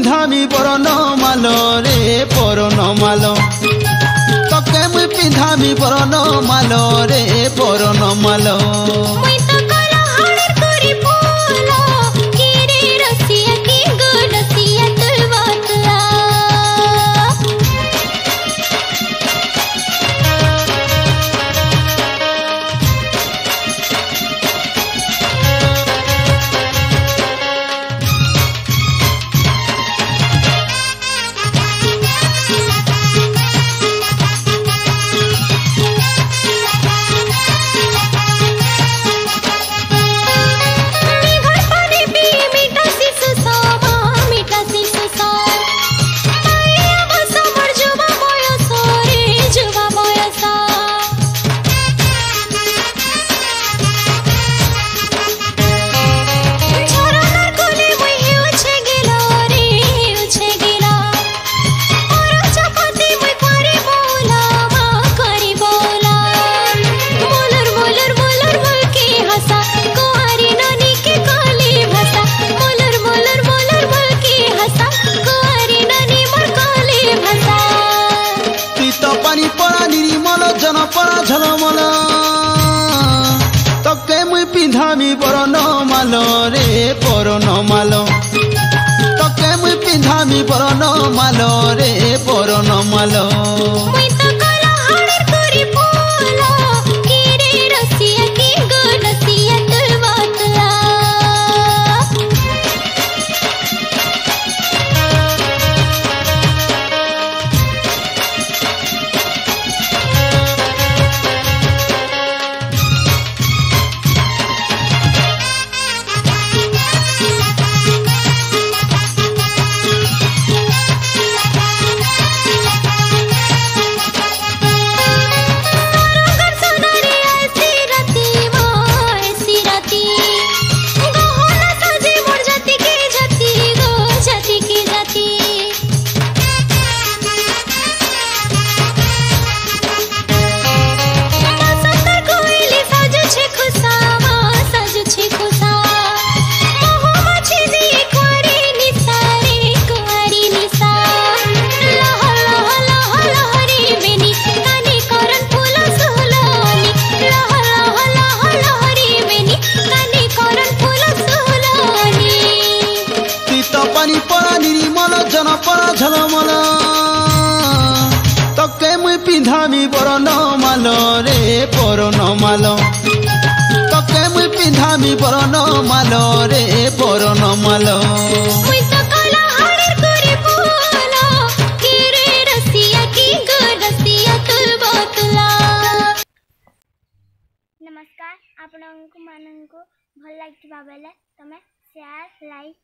पिंधामी बरन माल रे बरन माल तके मुई पिंधामी बरन माल रे बरन माल जनपरा झलमल तके मुई पिंधामी बरन माल रे बरन माल तके मुई पिंधामी बरन माल रे बरन माल जनपरा झलमल तके मुई पिंधामी बरन माल रे बरन माल तके मुई पिंधामी बरन माल रे बरन माल नमस्कार आपन मानन को भल लागिबा बेले तमे शेयर लाइक